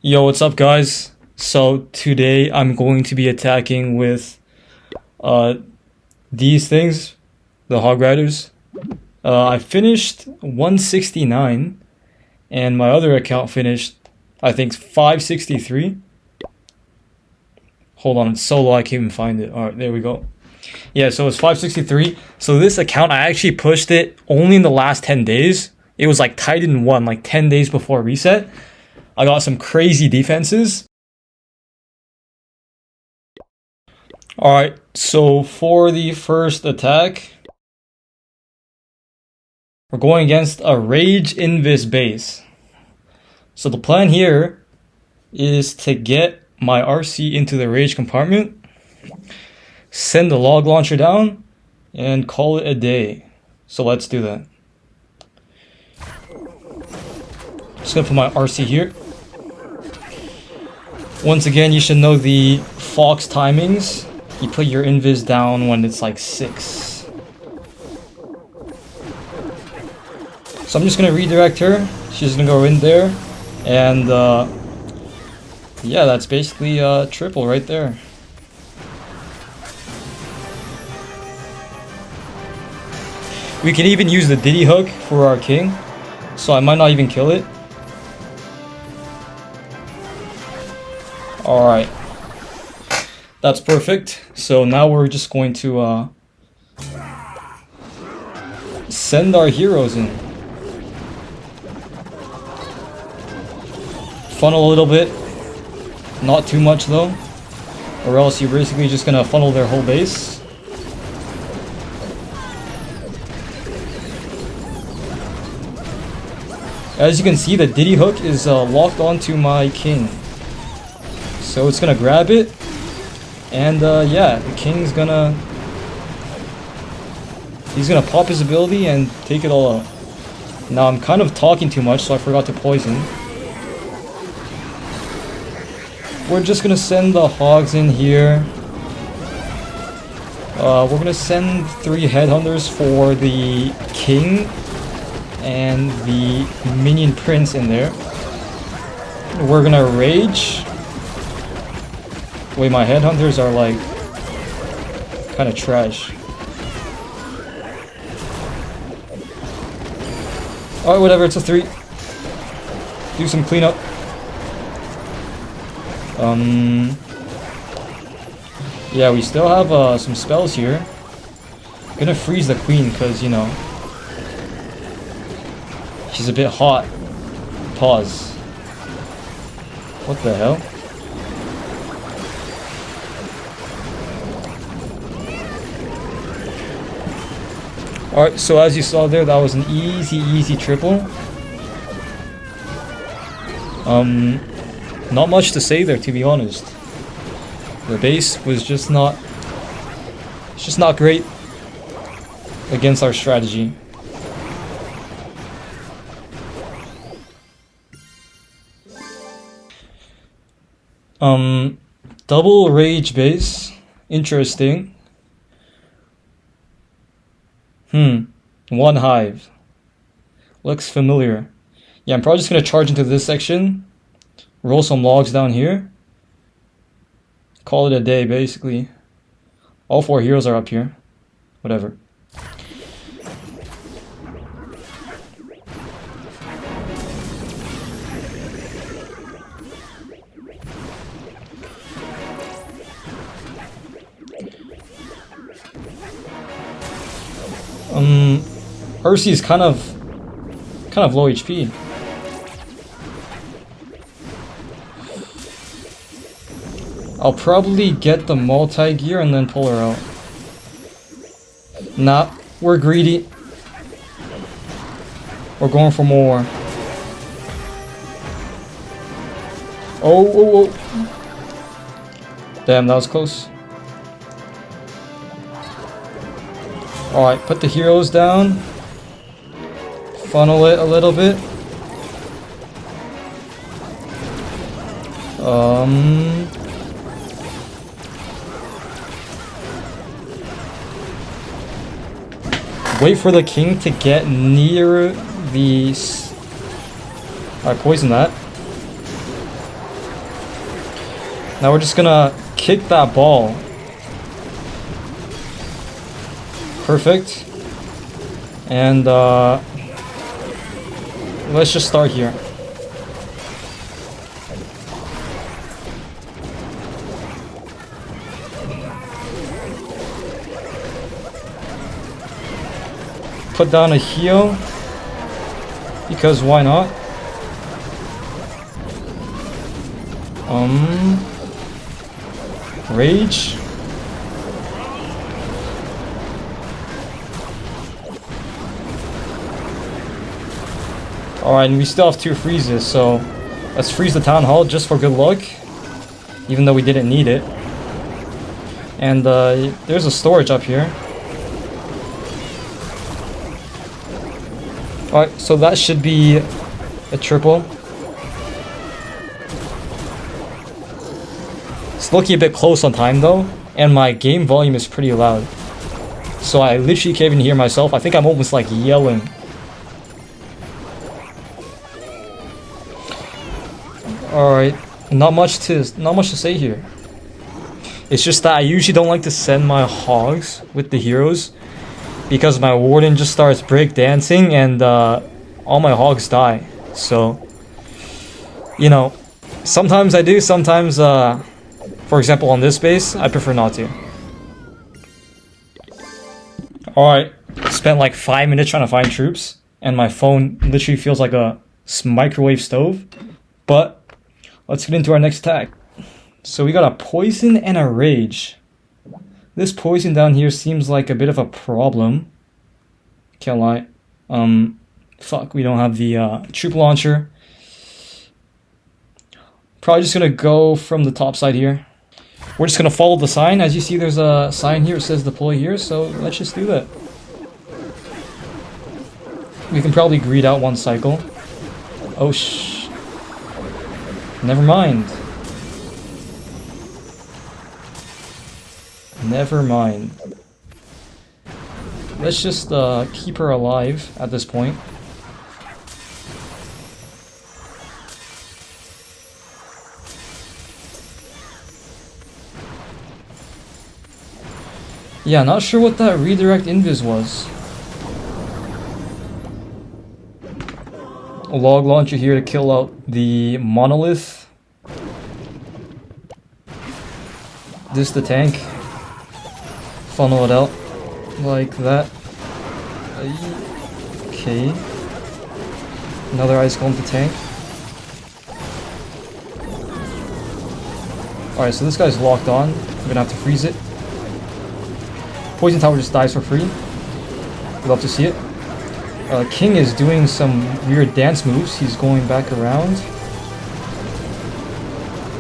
Yo, what's up, guys? So today I'm going to be attacking with uh these things, the Hog Riders. I finished 169, and my other account finished, I think, 563. Hold on, it's so low I can't even find it. All right, there we go. Yeah, so it's 563. So this account, I actually pushed it only in the last 10 days. It was like Titan 1, like 10 days before reset. I got some crazy defenses. Alright, so for the first attack, we're going against a Rage Invis base. So the plan here is to get my RC into the Rage compartment, send the log launcher down, and call it a day. So let's do that. Just gonna put my RC here. Once again, you should know the Fox timings. You put your Invis down when it's like 6. So I'm just gonna redirect her. She's gonna go in there, and yeah, that's basically triple right there. We can even use the Diddy hook for our king, so I might not even kill it. Alright. That's perfect. So now we're just going to send our heroes in. Funnel a little bit. Not too much though. Or else you're basically just gonna funnel their whole base. As you can see, the Diddy hook is locked onto my king. So it's gonna grab it, and yeah, the king's gonna... he's gonna pop his ability and take it all out. Now I'm kind of talking too much, so I forgot to poison. We're just gonna send the hogs in here. We're gonna send 3 headhunters for the king and the minion prince in there. We're gonna rage. Wait, my headhunters are like kind of trash. Alright, whatever, it's a 3. Do some cleanup. Yeah, we still have some spells here. Gonna freeze the queen because, you know, she's a bit hot. Pause. What the hell? Alright, so as you saw there, that was an easy triple. Not much to say there, to be honest. The base was just not... it's just not great against our strategy. Double rage base. Interesting. 1 hive. Looks familiar. Yeah, I'm probably just gonna charge into this section, roll some logs down here, call it a day, basically. All 4 heroes are up here. Whatever. Percy is kind of low HP. I'll probably get the multi-gear and then pull her out. Nah, we're greedy. We're going for more. Oh. Damn, that was close. Alright, put the heroes down. Funnel it a little bit. Wait for the king to get near the... Alright, poison that. Now we're just gonna kick that ball. Perfect. And let's just start here. Put down a heal, because why not? Rage. Alright, and we still have 2 freezes, so let's freeze the Town Hall just for good luck, even though we didn't need it. And there's a storage up here. Alright, so that should be a triple. It's looking a bit close on time though, and my game volume is pretty loud. So I literally can't even hear myself. I think I'm almost like yelling. Alright, not much to say here. It's just that I usually don't like to send my hogs with the heroes, because my warden just starts breakdancing and all my hogs die. So, you know, sometimes I do, sometimes, for example on this base, I prefer not to. Alright, spent like 5 minutes trying to find troops, and my phone literally feels like a microwave stove. But, let's get into our next attack. So we got a poison and a rage. This poison down here seems like a bit of a problem. Can't lie. Fuck, we don't have the troop launcher. Probably just gonna go from the top side here. We're just gonna follow the sign. As you see, there's a sign here. It says deploy here, so let's just do that. We can probably greed out one cycle. Oh never mind. Never mind. Let's just keep her alive at this point. Yeah, not sure what that redirect invis was. A log launcher here to kill out the monolith. This the tank. Funnel it out like that. Okay. Another ice golem to tank. Alright, so this guy's locked on. I'm gonna have to freeze it. Poison tower just dies for free. Love to see it. King is doing some weird dance moves. He's going back around.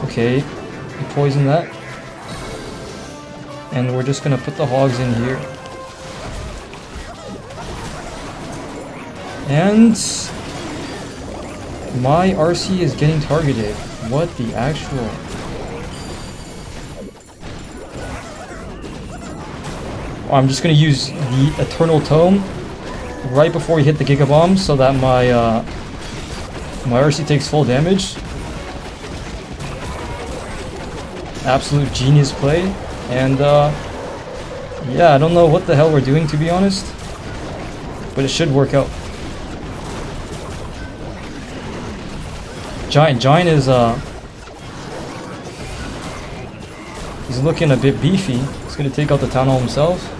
Okay, we poison that. And we're just gonna put the hogs in here. And my RC is getting targeted. What the actual... I'm just gonna use the Eternal Tome right before we hit the Giga Bomb so that my my RC takes full damage. Absolute genius play. And yeah, I don't know what the hell we're doing, to be honest, but it should work out. Giant is he's looking a bit beefy. He's gonna take out the town hall himself.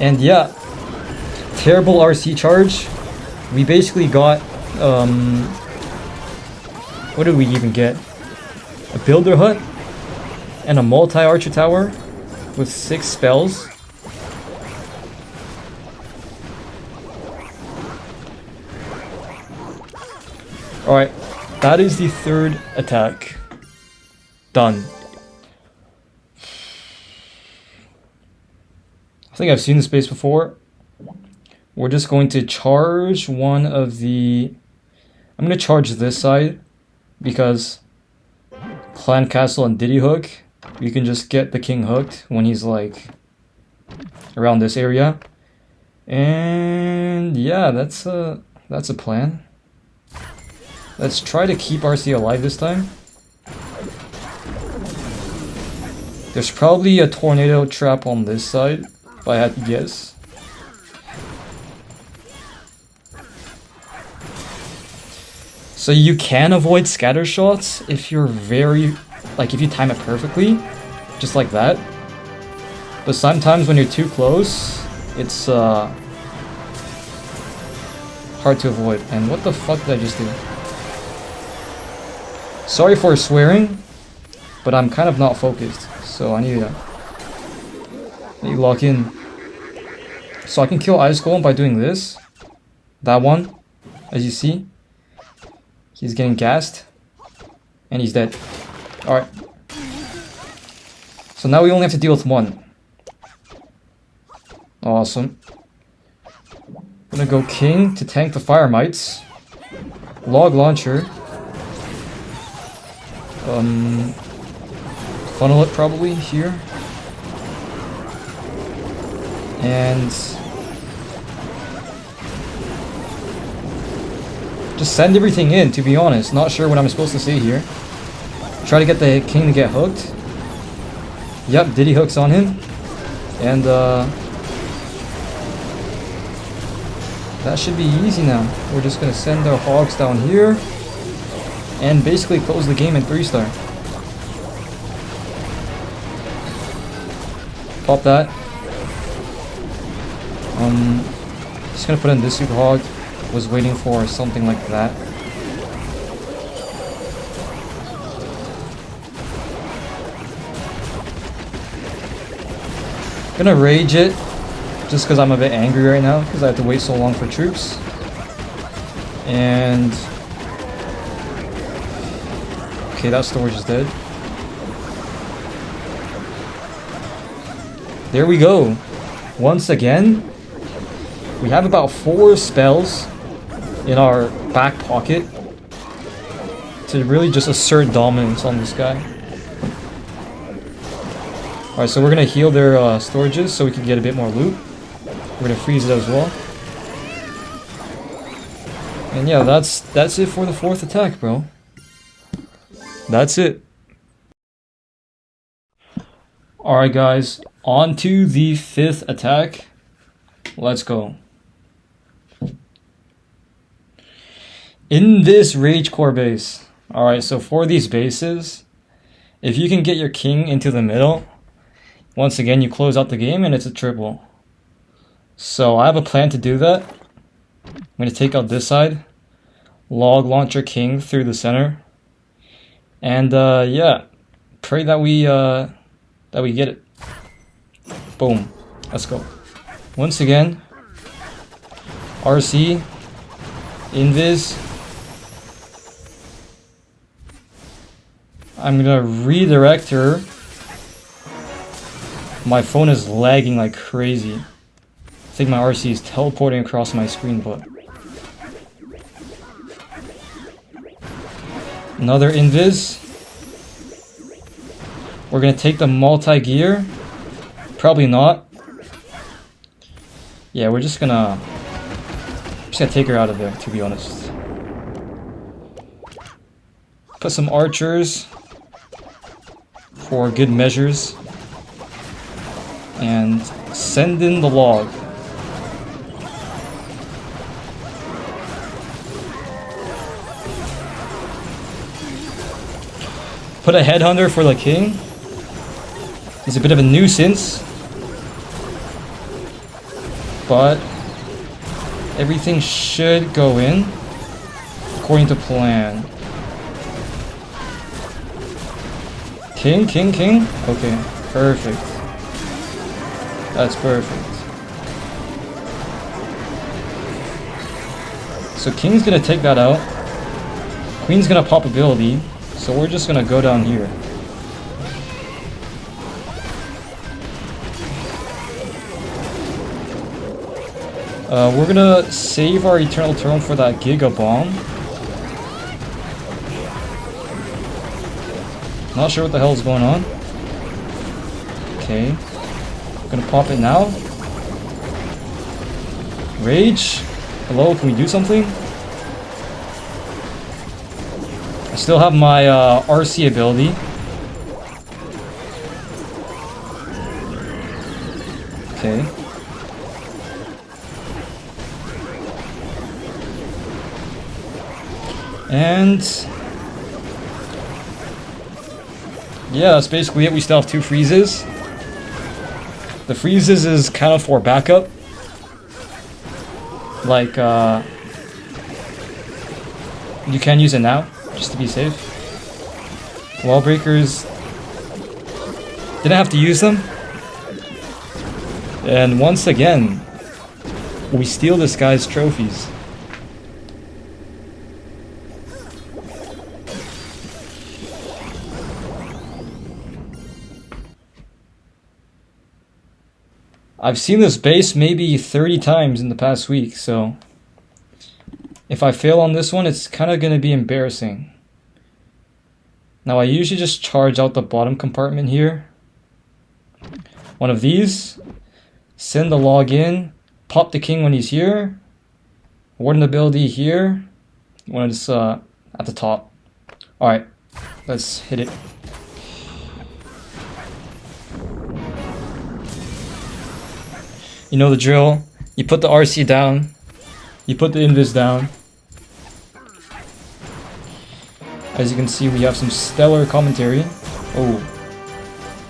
And yeah, terrible RC charge. We basically got what did we even get? A builder hut and a multi-archer tower with 6 spells. Alright, that is the 3rd attack. Done. I think I've seen this base before. We're just going to charge one of the... I'm going to charge this side because Clan Castle and Diddy Hook, you can just get the king hooked when he's like around this area. And yeah, that's a plan. Let's try to keep RC alive this time. There's probably a tornado trap on this side, if I had to guess. So you can avoid scatter shots if you're if you time it perfectly, just like that. But sometimes when you're too close, it's hard to avoid. And what the fuck did I just do? Sorry for swearing, but I'm kind of not focused, so I need to lock in. So I can kill Ice Golem by doing this. That one, as you see. He's getting gassed. And he's dead. Alright. So now we only have to deal with one. Awesome. I'm gonna go King to tank the Fire Mites. Log Launcher. Funnel it probably here. And just send everything in, to be honest. Not sure what I'm supposed to say here. Try to get the King to get hooked. Yep, Diddy hooks on him. And that should be easy now. We're just gonna send our hogs down here and basically close the game in 3-star. Pop that. Just gonna put in this super hog. Was waiting for something like that. Gonna rage it just because I'm a bit angry right now because I have to wait so long for troops. And okay, that storage is dead. There we go. Once again, we have about 4 spells in our back pocket to really just assert dominance on this guy. Alright, so we're gonna heal their storages so we can get a bit more loot. We're gonna freeze it as well. And yeah, that's it for the 4th attack, bro. That's it. Alright guys, on to the 5th attack. Let's go. Invis Rage Core base. Alright, so for these bases, if you can get your king into the middle, once again you close out the game and it's a triple. So I have a plan to do that. I'm going to take out this side, log launcher king through the center, and yeah, pray that we get it. Boom. Let's go. Once again, RC, Invis. I'm gonna redirect her. My phone is lagging like crazy. I think my RC is teleporting across my screen, but another Invis. We're gonna take the multi-gear. Probably not. Yeah, we're just gonna take her out of there, to be honest. Put some archers for good measures. And send in the log. Put a headhunter for the king. He's a bit of a nuisance. But everything should go in according to plan. King, king, king. Okay, perfect. That's perfect. So king's gonna take that out. Queen's gonna pop ability. So we're just gonna go down here. We're gonna save our Eternal Throne for that Giga Bomb. Not sure what the hell is going on. Okay. Gonna pop it now. Rage? Hello, can we do something? I still have my RC ability. Okay. And yeah, that's basically it. We still have 2 freezes. The freezes is kind of for backup. Like, you can use it now, just to be safe. Wall breakers, didn't have to use them. And once again, we steal this guy's trophies. I've seen this base maybe 30 times in the past week, so if I fail on this one, it's kind of going to be embarrassing. Now I usually just charge out the bottom compartment here. One of these, send the log in, pop the king when he's here, warden ability here, when it's at the top. Alright, let's hit it. You know the drill. You put the RC down. You put the Invis down. As you can see, we have some stellar commentary. Oh.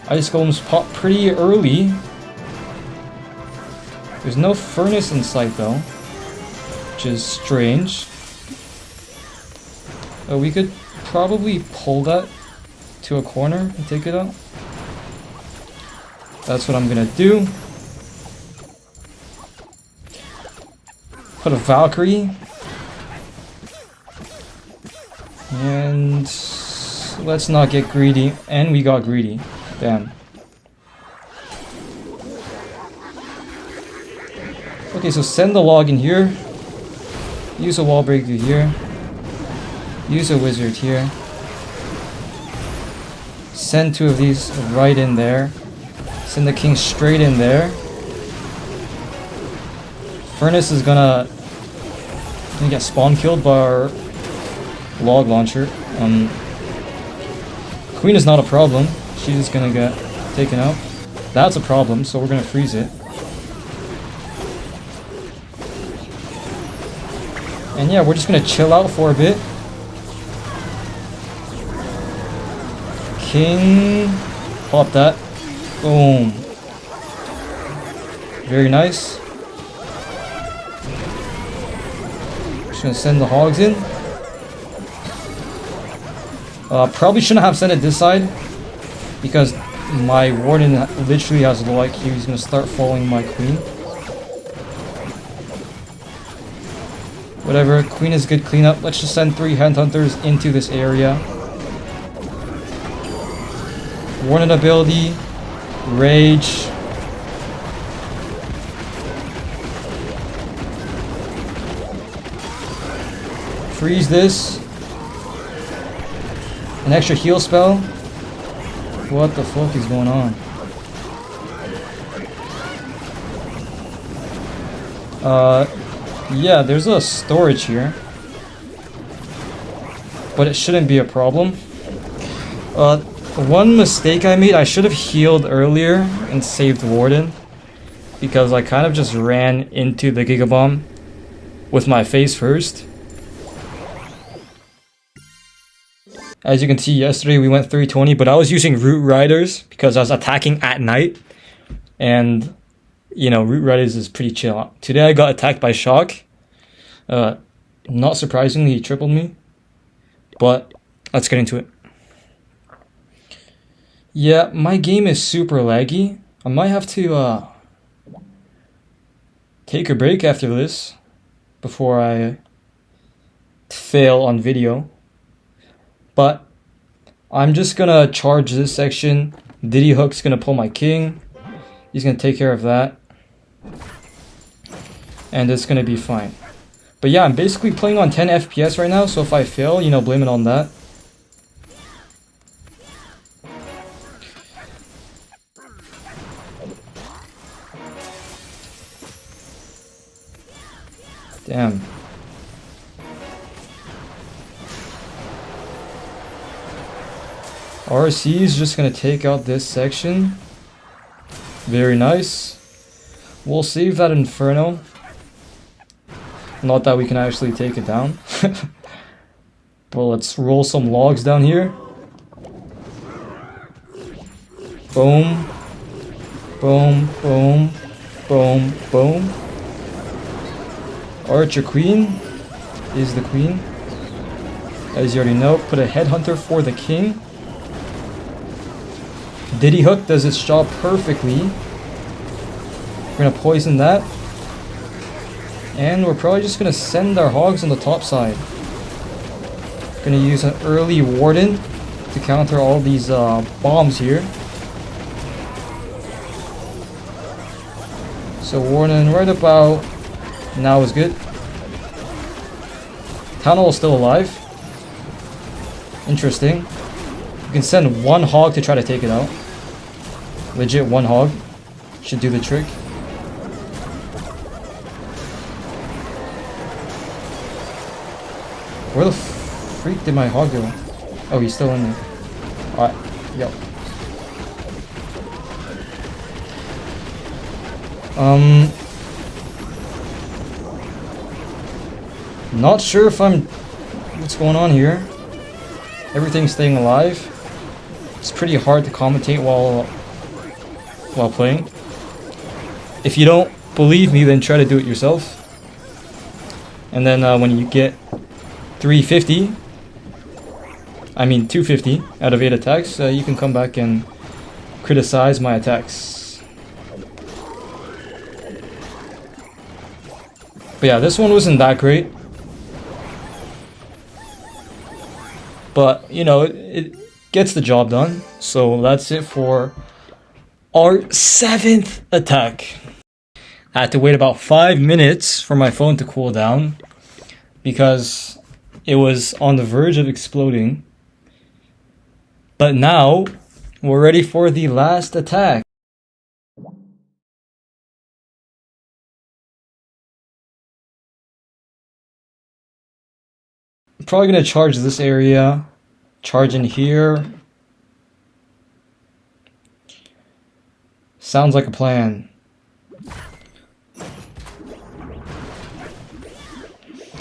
Ice Golems pop pretty early. There's no furnace in sight though, which is strange. Oh, we could probably pull that to a corner and take it out. That's what I'm gonna do. Put a Valkyrie. And let's not get greedy. And we got greedy. Damn. Okay, so send the log in here. Use a wall breaker here. Use a wizard here. Send 2 of these right in there. Send the king straight in there. Furnace is gonna get spawn killed by our log launcher. Queen is not a problem. She's just gonna get taken out. That's a problem, so we're gonna freeze it. And yeah, we're just gonna chill out for a bit. King, pop that. Boom. Very nice. Gonna send the hogs in. Probably shouldn't have sent it this side because my warden literally has low IQ. He's gonna start following my queen. Whatever, queen is good cleanup. Let's just send 3 headhunters into this area. Warden ability, rage. Freeze this. An extra heal spell. What the fuck is going on? Yeah, there's a storage here. But it shouldn't be a problem. One mistake I made, I should have healed earlier and saved Warden. Because I kind of just ran into the Gigabomb with my face first. As you can see, yesterday we went 320, but I was using Root Riders because I was attacking at night. And, you know, Root Riders is pretty chill. Today I got attacked by Shock. Not surprisingly, he tripled me. But, let's get into it. Yeah, my game is super laggy. I might have to, take a break after this before I fail on video. But I'm just gonna charge this section. Diddy Hook's gonna pull my king. He's gonna take care of that. And it's gonna be fine. But yeah, I'm basically playing on 10 FPS right now, so if I fail, you know, blame it on that. Damn. RC is just gonna take out this section. Very nice. We'll save that Inferno. Not that we can actually take it down. But let's roll some logs down here. Boom. Boom, boom, boom, boom. Archer Queen is the queen. As you already know, put a headhunter for the king. Diddy Hook does its job perfectly. We're gonna poison that. And we're probably just gonna send our hogs on the top side. Gonna use an early warden to counter all these bombs here. So warden right about now is good. Town Hall is still alive. Interesting. You can send one hog to try to take it out. Legit one hog should do the trick. Where the freak did my hog go? Oh, he's still in there. Alright, yep. Not sure if what's going on here. Everything's staying alive. It's pretty hard to commentate while playing. If you don't believe me, then try to do it yourself. And then when you get 250 out of 8 attacks, you can come back and criticize my attacks. But yeah, this one wasn't that great. But, you know, it gets the job done. So that's it for our 7th attack. I had to wait about 5 minutes for my phone to cool down because it was on the verge of exploding. But now, we're ready for the last attack. I'm probably going to charge this area, charge in here. Sounds like a plan.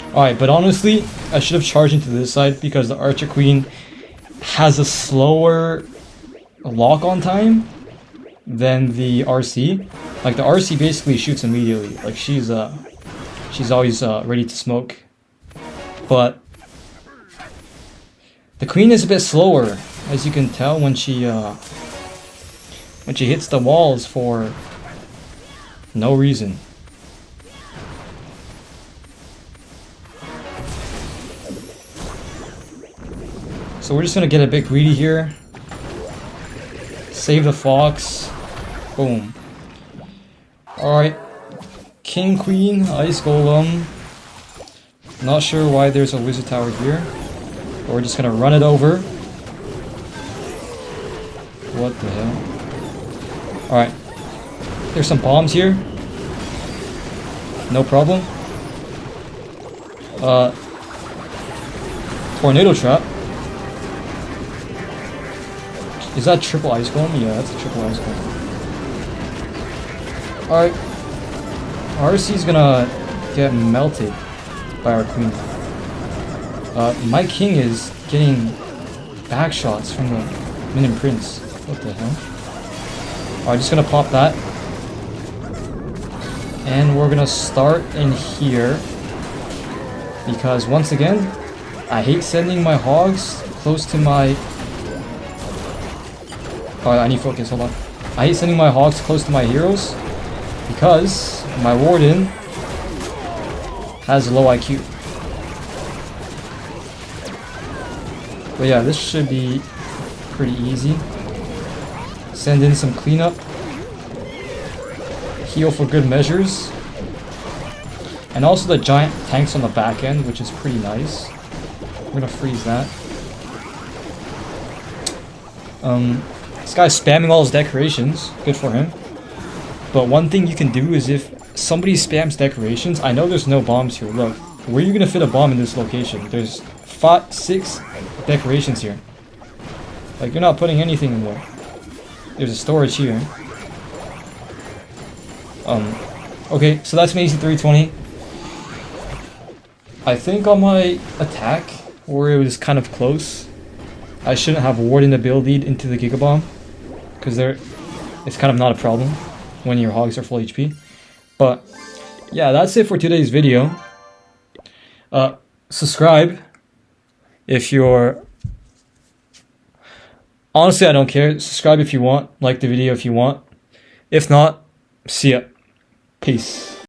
Alright, but honestly, I should have charged into this side because the Archer Queen has a slower lock-on time than the RC. Like, the RC basically shoots immediately. Like, she's always ready to smoke. But the Queen is a bit slower, as you can tell when she hits the walls for no reason. So we're just gonna get a bit greedy here. Save the fox. Boom. Alright. King, Queen, Ice Golem. Not sure why there's a wizard tower here. But we're just gonna run it over. What the hell? Alright. There's some bombs here. No problem. Tornado trap. Is that triple ice golem? Yeah, that's a triple ice golem. Alright. RC's gonna get melted by our queen. My king is getting back shots from the Minion Prince. What the hell? Alright, just gonna pop that. And we're gonna start in here. Because once again, I hate sending my hogs close to my... Oh, I need focus, hold on. I hate sending my hogs close to my heroes because my warden has low IQ. But yeah, this should be pretty easy. Send in some cleanup. Heal for good measures. And also the giant tanks on the back end, which is pretty nice. We're gonna freeze that. This guy's spamming all his decorations. Good for him. But one thing you can do is if somebody spams decorations, I know there's no bombs here. Look, where are you gonna fit a bomb in this location? There's 6 decorations here. Like, you're not putting anything in there. There's a storage here. Okay, so that's my AC 320. I think on my attack, where it was kind of close, I shouldn't have warded the build lead into the Giga Bomb, because it's kind of not a problem when your hogs are full HP. But yeah, that's it for today's video. Subscribe if you're... Honestly, I don't care. Subscribe if you want. Like the video if you want. If not, see ya. Peace.